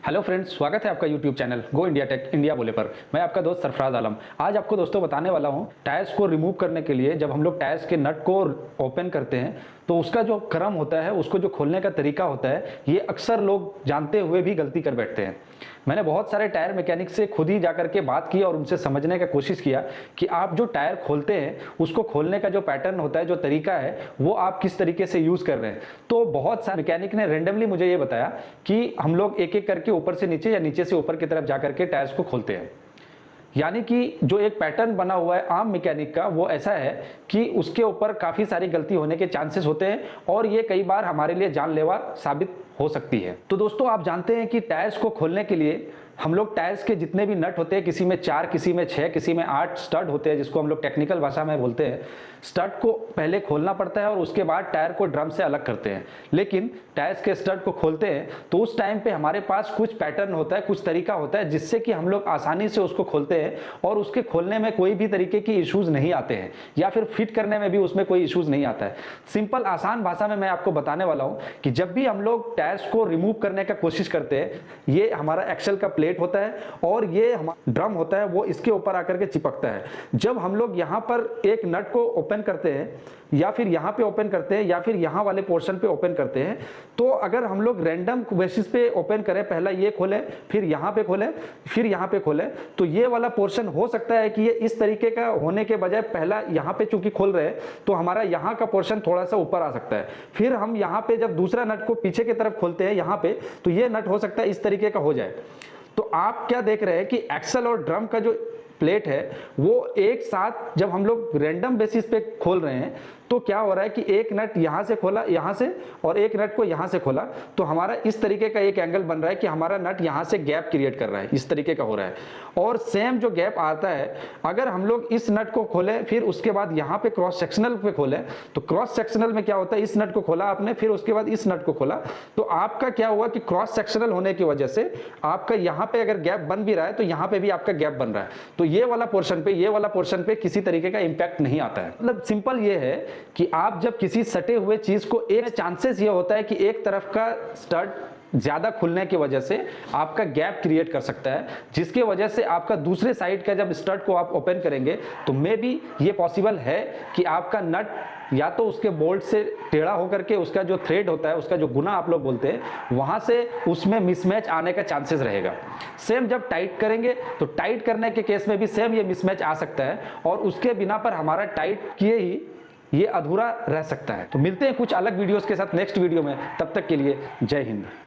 Hello friends, स्वागत है आपका YouTube channel go India tech India बोले पर। मैं आपका दोस्त सरफराज आलम। आज आपको दोस्तों बताने वाला हूं टायर्स को रिमूव करने के लिए जब हम लोग टायर्स के नट को ओपन करते हैं तो उसका जो क्रम होता है, उसको जो खोलने का तरीका होता है, ये अक्सर लोग जानते हुए भी गलती कर बैठते हैं। मैंने बहुत सारे टायर मैकेनिक से खुद ही जाकर के बात की और उनसे समझने का कोशिश किया कि आप जो टायर खोलते हैं उसको खोलने का जो पैटर्न होता है, जो तरीका है, वो आप किस तरीके से यूज़ कर रहे हैं। तो बहुत सारे मैकेनिक ने रेंडमली मुझे ये बताया कि हम लोग एक एक करके ऊपर से नीचे या नीचे से ऊपर की तरफ जाकर के टायर्स को खोलते हैं। यानी कि जो एक पैटर्न बना हुआ है आम मैकेनिक का, वो ऐसा है कि उसके ऊपर काफ़ी सारी गलती होने के चांसेस होते हैं और ये कई बार हमारे लिए जानलेवा साबित हो सकती है। तो दोस्तों, आप जानते हैं कि टायर्स को खोलने के लिए हम लोग टायर्स के जितने भी नट होते हैं, किसी में 4, किसी में 6, किसी में 8 स्टड होते हैं, जिसको हम लोग टेक्निकल भाषा में बोलते हैं। स्टड को पहले खोलना पड़ता है और उसके बाद टायर को ड्रम से अलग करते हैं। लेकिन टायर्स के स्टड को खोलते हैं तो उस टाइम पे हमारे पास कुछ पैटर्न होता है, कुछ तरीका होता है, जिससे कि हम लोग आसानी से उसको खोलते हैं और उसके खोलने में कोई भी तरीके की इश्यूज नहीं आते हैं या फिर फिट करने में भी उसमें कोई इश्यूज नहीं आता है। सिंपल आसान भाषा में मैं आपको बताने वाला हूं कि जब भी हम लोग टायर्स को रिमूव करने का कोशिश करते हैं, ये हमारा एक्सल का प्लेट होता है और ये हमारा ड्रम होता है, वो इसके ऊपर आकर के चिपकता है। जब हम लोग यहाँ पर एक नट को ओपन करते हैं या फिर यहाँ पे ओपन करते हैं या फिर यहाँ वाले पोर्शन पे ओपन करते हैं, तो अगर हम लोग रैंडम बेसिस पे ओपन करें, पहला ये खोलें, फिर यहाँ पे खोलें, फिर यहाँ पे खोलें, तो ये वाला पोर्शन हो सकता है कि ये इस तरीके का होने के बजाय पहला यहाँ पे चूंकि खोल रहे हैं तो हमारा यहाँ का पोर्शन थोड़ा सा ऊपर आ सकता है। फिर हम यहाँ पे जब दूसरा नट को पीछे की तरफ खोलते हैं यहाँ पे, तो ये नट हो सकता है इस तरीके का हो जाए। तो आप क्या देख रहे हैं कि एक्सल और ड्रम का जो प्लेट है वो एक साथ जब हम लोग रैंडम बेसिस पे खोल रहे हैं तो क्या हो रहा है कि एक नट यहाँ से खोला, यहाँ से, और एक नट को यहाँ से खोला, तो हमारा इस तरीके का एक एंगल बन रहा है कि हमारा नट यहाँ से गैप क्रिएट कर रहा है, इस तरीके का हो रहा है। और सेम जो गैप आता है, अगर हम लोग इस नट को खोलें फिर उसके बाद यहाँ पे क्रॉस सेक्शनल पे खोलें, तो क्रॉस सेक्शनल में क्या होता है, इस नट को खोला आपने, फिर उसके बाद इस नट को खोला, तो आपका क्या हुआ कि क्रॉस सेक्शनल होने की वजह से आपका यहाँ पे अगर गैप बन भी रहा है तो यहाँ पे भी आपका गैप बन रहा है। तो ये वाला पोर्शन पे किसी तरीके का इंपैक्ट नहीं आता है। मतलब सिंपल ये है कि आप जब किसी सटे हुए चीज को, एक चांसेस ये होता है कि एक तरफ का स्टड ज्यादा खुलने की वजह से आपका गैप क्रिएट कर सकता है, जिसकी वजह से आपका दूसरे साइड का जब स्टड को आप ओपन करेंगे तो मे बी ये पॉसिबल है कि आपका नट या तो उसके बोल्ट से टेढ़ा होकर के उसका जो थ्रेड होता है, उसका जो गुना आप लोग बोलते हैं, वहां से उसमें मिसमैच आने का चांसेस रहेगा। सेम जब टाइट करेंगे तो टाइट करने के केस में भी सेम ये मिसमैच आ सकता है और उसके बिना पर हमारा टाइट किए ही ये अधूरा रह सकता है। तो मिलते हैं कुछ अलग वीडियोस के साथ नेक्स्ट वीडियो में, तब तक के लिए जय हिंद।